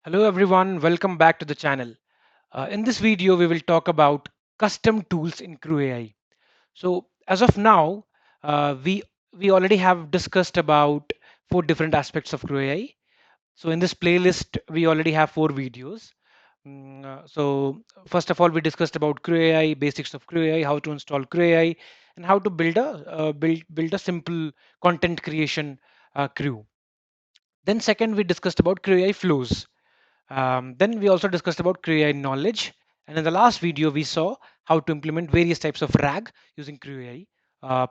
Hello everyone, welcome back to the channel. In this video, we will talk about custom tools in CrewAI. So as of now, we already have discussed about four different aspects of CrewAI. So in this playlist, we already have four videos. So first of all, we discussed about CrewAI, basics of CrewAI, how to install CrewAI, and how to build a simple content creation crew. Then second, we discussed about CrewAI flows. Then we also discussed about CrewAI knowledge. And in the last video, we saw how to implement various types of RAG using CrewAI,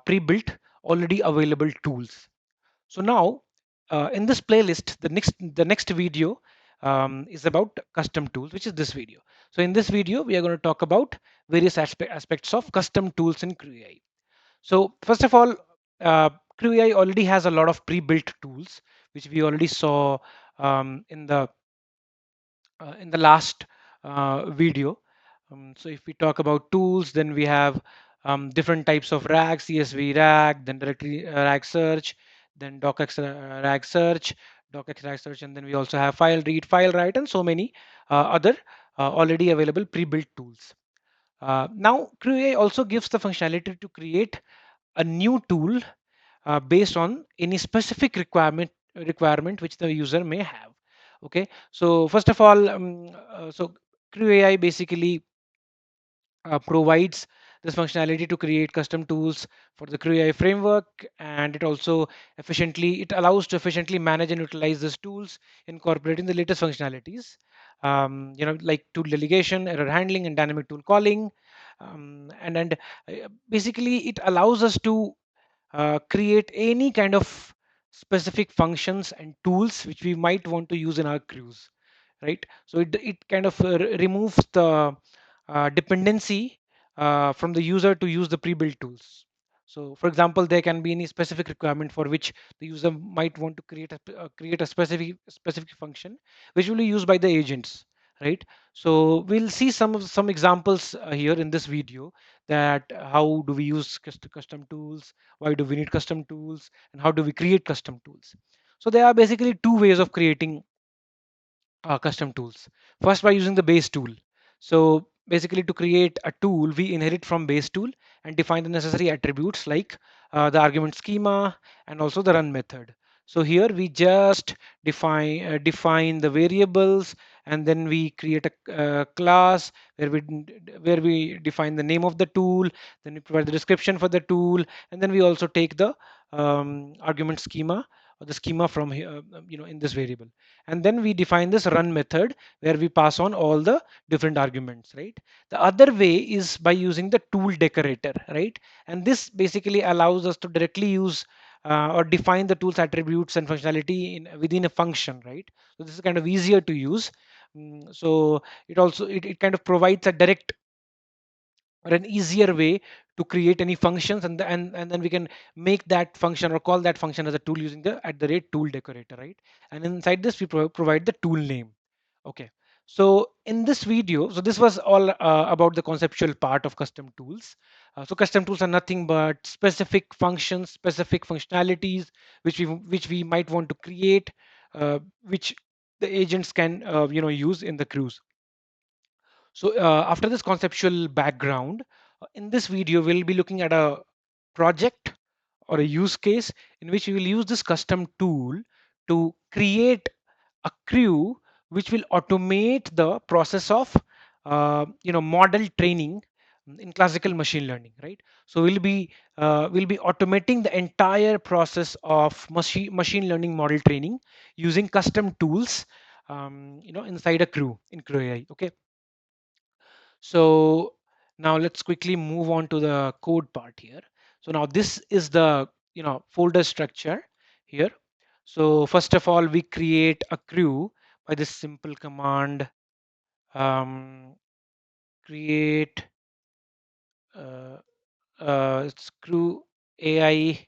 pre-built, already available tools. So now, in this playlist, the next video is about custom tools, which is this video. So in this video, we are going to talk about various aspects of custom tools in CrewAI. So first of all, uh, CrewAI already has a lot of pre-built tools, which we already saw um, in the in the last video. So if we talk about tools, then we have different types of RAG, CSV RAG, then directory RAG search, then docx RAG search, docx RAG search, and then we also have file read, file write, and so many other already available pre-built tools. Now, CrewAI also gives the functionality to create a new tool based on any specific requirement which the user may have. Okay, so first of all, so CrewAI basically provides this functionality to create custom tools for the CrewAI framework, and it allows to efficiently manage and utilize these tools, incorporating the latest functionalities, like tool delegation, error handling, and dynamic tool calling. Basically, it allows us to create any kind of specific functions and tools which we might want to use in our crews, right? So it kind of removes the dependency from the user to use the pre-built tools. So for example, there can be any specific requirement for which the user might want to create a specific function which will be used by the agents, right? So we'll see some examples here in this video, that how do we use custom tools, why do we need custom tools, and how do we create custom tools. So there are basically two ways of creating custom tools. First, by using the base tool. So basically, to create a tool, we inherit from base tool and define the necessary attributes like the argument schema and also the run method. So here we just define the variables, and then we create a class where we define the name of the tool, then we provide the description for the tool, and then we also take the argument schema or the schema from here, in this variable. And then we define this run method where we pass on all the different arguments, right? The other way is by using the tool decorator, right? And this basically allows us to directly use or define the tool's attributes and functionality within a function, right? So this is kind of easier to use. So it kind of provides a direct or an easier way to create any functions, and then we can make that function or call that function as a tool using the at the rate tool decorator, right? And inside this we provide the tool name. Okay, so in this video, so this was all about the conceptual part of custom tools. So custom tools are nothing but specific functions, specific functionalities which we might want to create, which the agents can use in the crews. So after this conceptual background, in this video, we'll be looking at a project or a use case in which we will use this custom tool to create a crew which will automate the process of model training in classical machine learning, right? So we'll be automating the entire process of machine learning model training using custom tools, inside a crew in CrewAI. Okay, so now let's quickly move on to the code part here. So now this is the folder structure here. So first of all, we create a crew by this simple command, um, create it's crew AI,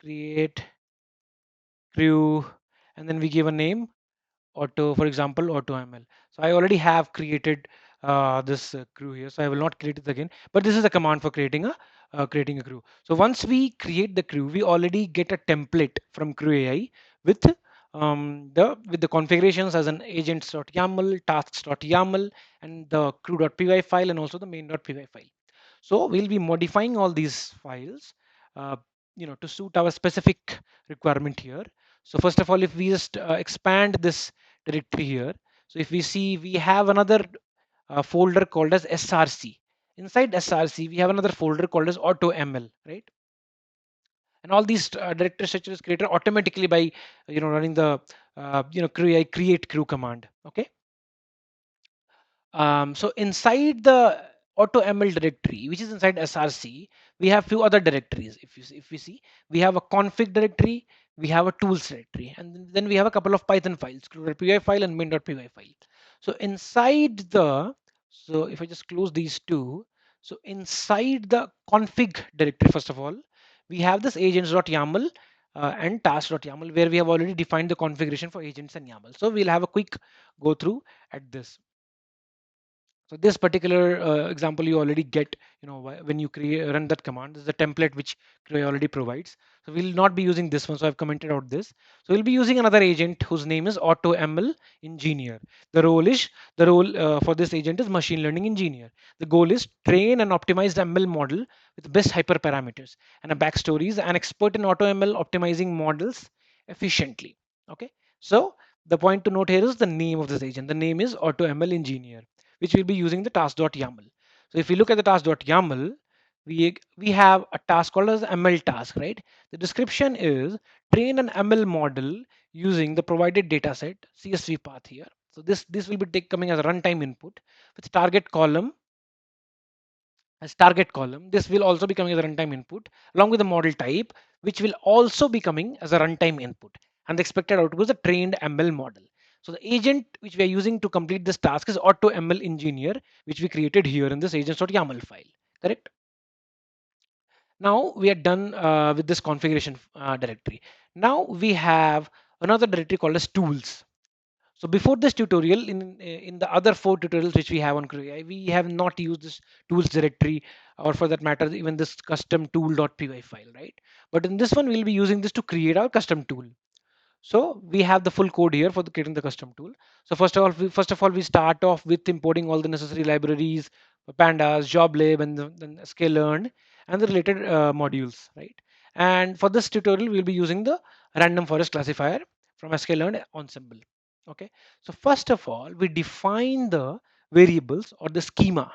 create crew, and then we give a name, for example, AutoML. So I already have created this crew here, so I will not create it again, but this is a command for creating a crew. So once we create the crew, we already get a template from CrewAI with the with the configurations as an agents.yaml, tasks.yaml, and the crew.py file, and also the main.py file. So we'll be modifying all these files, uh, to suit our specific requirement here. So first of all, if we just expand this directory here, so if we see, we have another folder called as src. Inside src, we have another folder called as AutoML, right? And all these directory structure is created automatically by running the CrewAI create crew command. Okay. So inside the AutoML directory, which is inside src, we have few other directories. If we see, we have a config directory, we have a tools directory, and then we have a couple of Python files, crew.py file and main.py file. So inside the, so if I just close these two, so inside the config directory, first of all, we have this agents.yaml and tasks.yaml, where we have already defined the configuration for agents and YAML. So we'll have a quick go through at this. So this particular example you already get, when you create run that command. This is the template which CrewAI already provides. So we'll not be using this one. So I've commented out this. So we'll be using another agent whose name is AutoML Engineer. The role for this agent is machine learning engineer. The goal is train an optimized ML model with best hyperparameters. And a backstory is an expert in AutoML optimizing models efficiently. Okay. So the point to note here is the name of this agent. The name is AutoML Engineer, which will be using the task.yaml. So if we look at the task.yaml, we have a task called as ML task, right? The description is train an ML model using the provided dataset CSV path here. So this will be coming as a runtime input with target column. This will also be coming as a runtime input along with the model type, which will also be coming as a runtime input. And the expected output is a trained ML model. So the agent which we are using to complete this task is AutoML Engineer, which we created here in this agents.yaml file. Correct? Now we are done with this configuration directory. Now we have another directory called as tools. So before this tutorial, in the other 4 tutorials which we have on CrewAI, we have not used this tools directory, or for that matter, even this custom tool.py file, right? But in this one, we'll be using this to create our custom tool. So we have the full code here for creating the custom tool. So first of all, we start off with importing all the necessary libraries, pandas, joblib, and then sklearn, and the related modules, right? And for this tutorial, we'll be using the RandomForest classifier from sklearn ensemble. Okay. So first of all, we define the variables or the schema,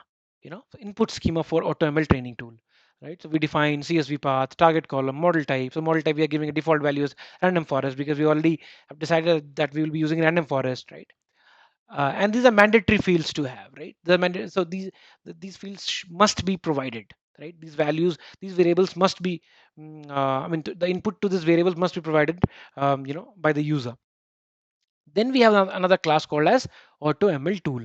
input schema for AutoML training tool, right? So we define CSV path, target column, model type. So model type, we are giving a default value as random forest because we already have decided that we will be using random forest, right? And these are mandatory fields to have, right? So these fields must be provided, right? These values, these variables must be, the input to this variables must be provided, by the user. Then we have another class called as AutoML tool,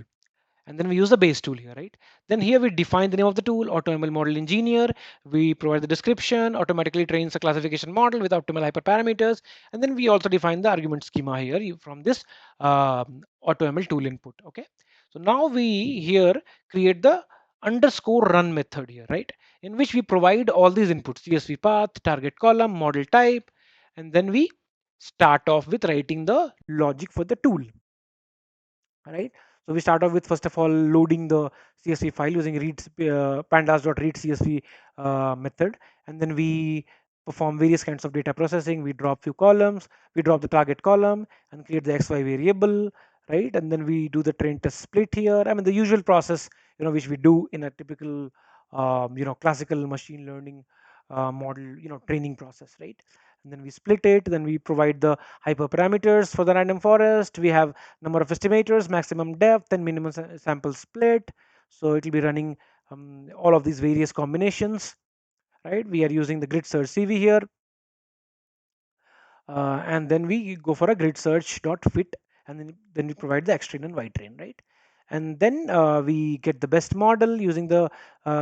and then we use the base tool here, right? Then here we define the name of the tool, AutoML model engineer. We provide the description, automatically trains a classification model with optimal hyperparameters, and then we also define the argument schema here from this AutoML tool input. Okay, so now we here create the underscore run method here, right? In which we provide all these inputs: CSV path, target column, model type, and then we start off with writing the logic for the tool. Right. So we start off with, first of all, loading the CSV file using pandas.read CSV method, and then we perform various kinds of data processing. We drop few columns, we drop the target column and create the XY variable, right? And then we do the train test split here. I mean, the usual process, which we do in a typical, classical machine learning model, training process, right? And then we split it, then we provide the hyperparameters for the random forest. We have number of estimators, maximum depth, and minimum sample split. So it will be running all of these various combinations, right? We are using the GridSearchCV here, and then we go for a grid search dot fit, and then we provide the X train and Y train, right? And then we get the best model using the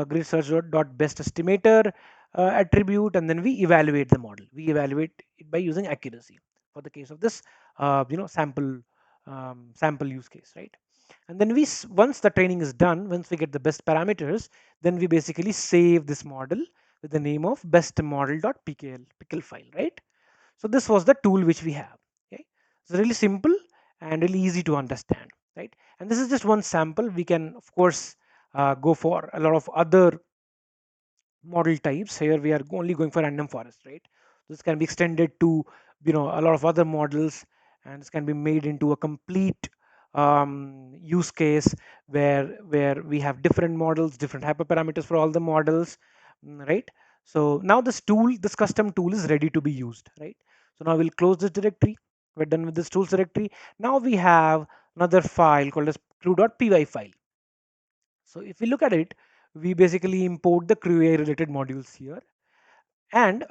grid search dot best estimator attribute, and then we evaluate the model. We evaluate it by using accuracy for the case of this sample use case, right? And then once the training is done, once we get the best parameters, then we basically save this model with the name of best model dot pickle file, right? So this was the tool which we have. Okay. It's really simple and really easy to understand, right? And this is just one sample. We can of course go for a lot of other model types. Here we are only going for random forest, right? This can be extended to a lot of other models, and this can be made into a complete use case where we have different models, different hyperparameters for all the models, right? So now this custom tool is ready to be used, right? So now we'll close this directory. We're done with this tools directory. Now we have another file called as crew.py file. So if we look at it, we basically import the CrewAI related modules here. And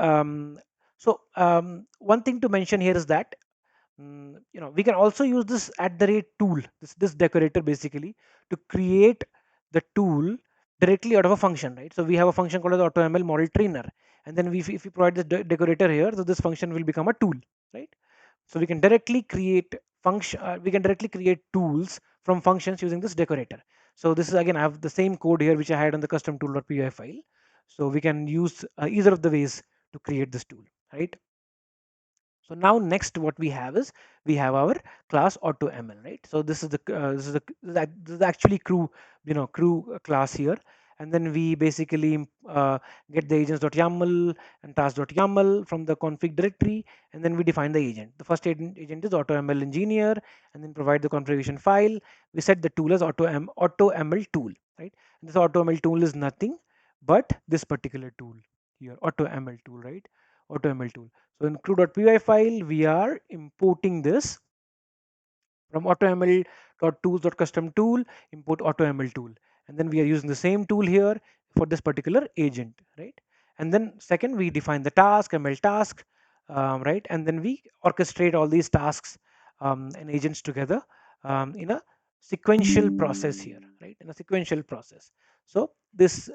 one thing to mention here is that we can also use this at the rate tool, this decorator basically, to create the tool directly out of a function, right? So we have a function called as AutoML model trainer, and then if we provide this decorator here, so this function will become a tool, right? So we can directly create tools from functions using this decorator. So this is, again, I have the same code here which I had on the custom tool.py file. So we can use either of the ways to create this tool, right? So now next what we have is we have our class AutoML, right? So this is actually crew class here, and then we basically get the agents.yaml and task.yaml from the config directory, and then we define the agent. The first agent is AutoML engineer, and then provide the configuration file. We set the tool as AutoML tool, right? And this AutoML tool is nothing but this particular tool here, AutoML tool, right? AutoML tool. So in crew.py file, we are importing this from automl.tools.custom tool, import automl tool. And then we are using the same tool here for this particular agent, right? And then second, we define the task, ML task, right? And then we orchestrate all these tasks and agents together in a sequential process here, right? In a sequential process. So this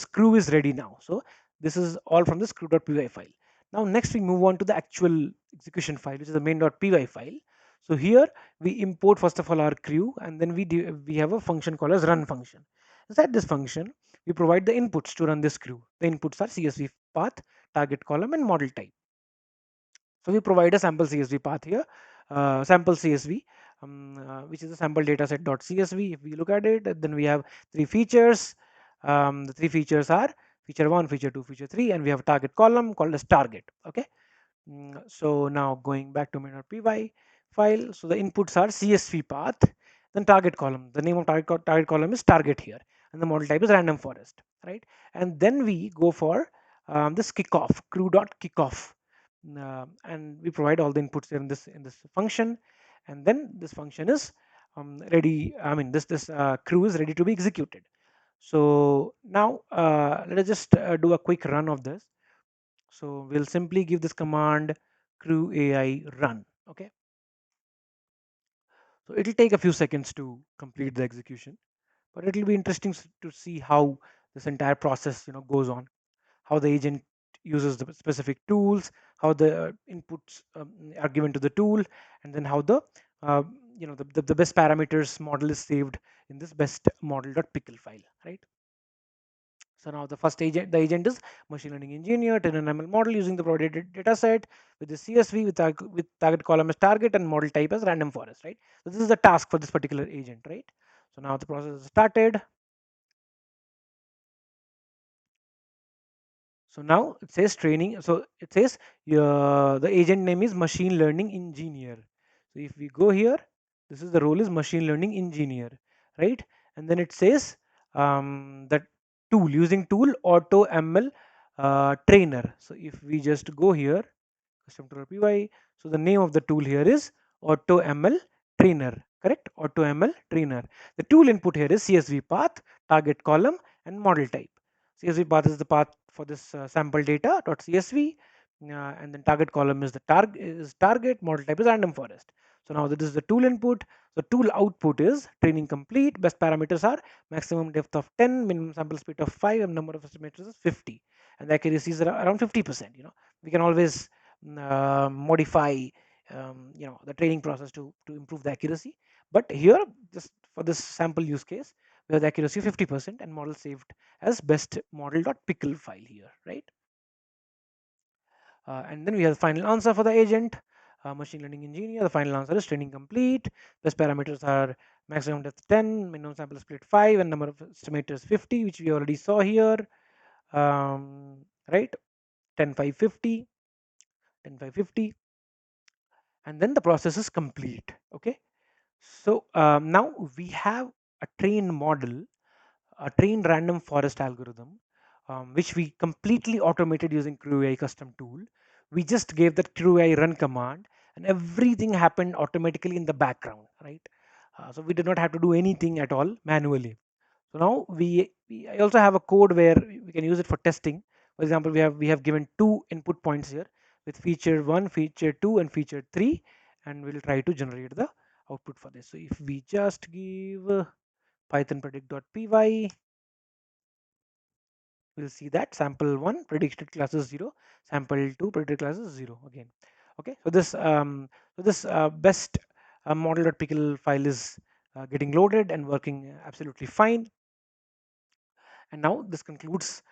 crew is ready now. So this is all from this crew.py file. Now next we move on to the actual execution file, which is the main.py file. So here we import first of all our crew, and then we have a function called as run function. Inside this function, we provide the inputs to run this crew. The inputs are CSV path, target column, and model type. So we provide a sample CSV path here, sample CSV, which is a sample dataset.csv. If we look at it, then we have three features. The three features are feature 1, feature 2, feature 3, and we have a target column called as target. Okay. So now going back to main.py file, so the inputs are CSV path, then target column. The name of target column is target here, and the model type is RandomForest, right? And then we go for this kickoff, crew.kickoff, and we provide all the inputs here in this function, and then this function is ready. I mean, this crew is ready to be executed. So now let us just do a quick run of this. So we'll simply give this command CrewAI run. Okay. So it'll take a few seconds to complete the execution, but it'll be interesting to see how this entire process goes on, how the agent uses the specific tools, how the inputs are given to the tool, and then how uh, the best parameters model is saved in this best model.pickle file, right? So now the agent is machine learning engineer, train an ML model using the provided data set with the CSV with target column as target and model type as random forest, right? So this is the task for this particular agent, right? So now the process is started. So now it says training. So it says the agent name is machine learning engineer. So if we go here, this is the role is machine learning engineer, right? And then it says that tool using tool AutoML trainer. So if we just go here, custom tool py, so the name of the tool here is AutoML trainer, correct? AutoML trainer. The tool input here is CSV path, target column, and model type. CSV path is the path for this sample data.csv, and then target column is the target, model type is random forest. So now this is the tool input. The tool output is training complete. Best parameters are maximum depth of 10, minimum sample speed of 5, and number of estimators is 50, and the accuracy is around 50%. We can always modify the training process to improve the accuracy. But here, just for this sample use case, we have the accuracy 50% and model saved as best model.pickle file here, right? And then we have the final answer for the agent. machine learning engineer. The final answer is training complete. Best parameters are maximum depth 10, minimum sample split 5, and number of estimators 50, which we already saw here. Right, 10 5 50, 10 5 50, and then the process is complete. Okay, so now we have a trained model, a trained random forest algorithm, which we completely automated using CrewAI custom tool. We just gave that CrewAI run command, and everything happened automatically in the background, right? So we did not have to do anything at all manually. So now I also have a code where we can use it for testing. For example, we have given two input points here with feature 1, feature 2, and feature 3, and we'll try to generate the output for this. So if we just give python predict.py, we'll see that sample 1 predicted class is 0, sample 2 predicted class is 0 again. Okay, so this best model.pickle file is getting loaded and working absolutely fine. And now this concludes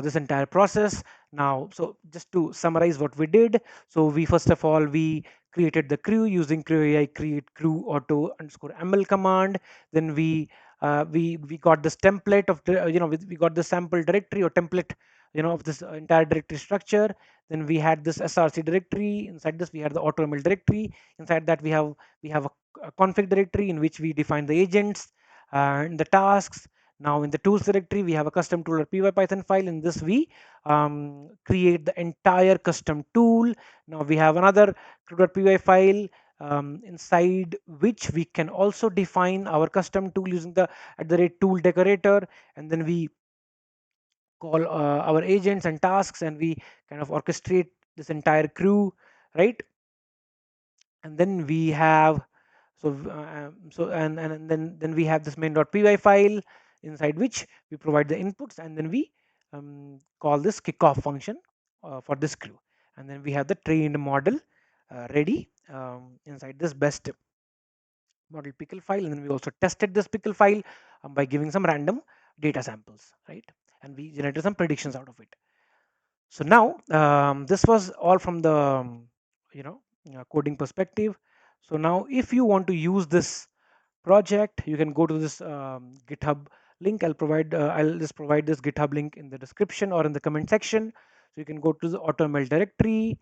this entire process. Now, so just to summarize what we did, so we first of all we created the crew using CrewAI create crew auto underscore ml command. Then we got this template of the we got the sample directory or template of this entire directory structure. Then we had this src directory. Inside this we had the AutoML directory. Inside that we have a config directory in which we define the agents and the tasks. Now in the tools directory, we have a custom tool or py Python file. In this, we create the entire custom tool. Now we have another crew.py file inside which we can also define our custom tool using the @tool decorator, and then we call our agents and tasks, and we kind of orchestrate this entire crew, right? And then we have and then we have this main.py file inside which we provide the inputs, and then we call this kickoff function for this crew, and then we have the trained model ready inside this best model pickle file. And then we also tested this pickle file by giving some random data samples, right? And we generated some predictions out of it. So now this was all from the you know coding perspective. So now if you want to use this project, you can go to this GitHub link. I'll just provide this GitHub link in the description or in the comment section. So you can go to the AutoML directory.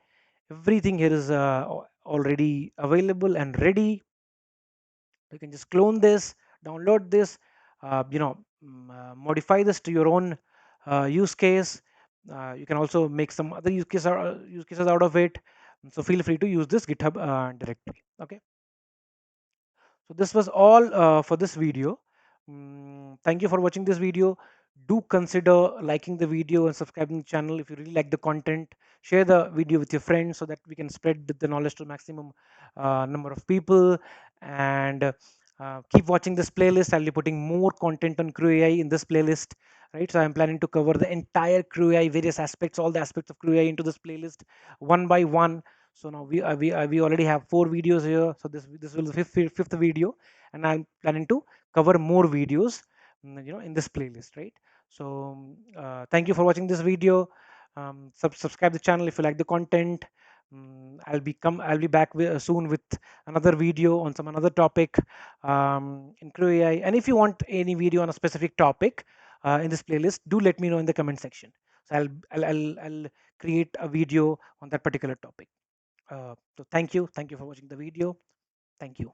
Everything here is already available and ready. You can just clone this, download this, modify this to your own use case. You can also make some other use cases out of it. So feel free to use this GitHub directory. Okay. So this was all for this video. Thank you for watching this video. Do consider liking the video and subscribing to the channel if you really like the content. Share the video with your friends so that we can spread the knowledge to maximum number of people. And keep watching this playlist. I'll be putting more content on CrewAI in this playlist. Right, so I'm planning to cover the entire CrewAI, various aspects, all the aspects of CrewAI into this playlist one by one. So now we already have 4 videos here. So this will be the fifth video, and I'm planning to cover more videos, in this playlist, right? So thank you for watching this video. Subscribe the channel if you like the content. I'll be back soon with another video on some another topic in CrewAI. And if you want any video on a specific topic in this playlist, do let me know in the comment section. So I'll create a video on that particular topic. So thank you for watching the video. Thank you.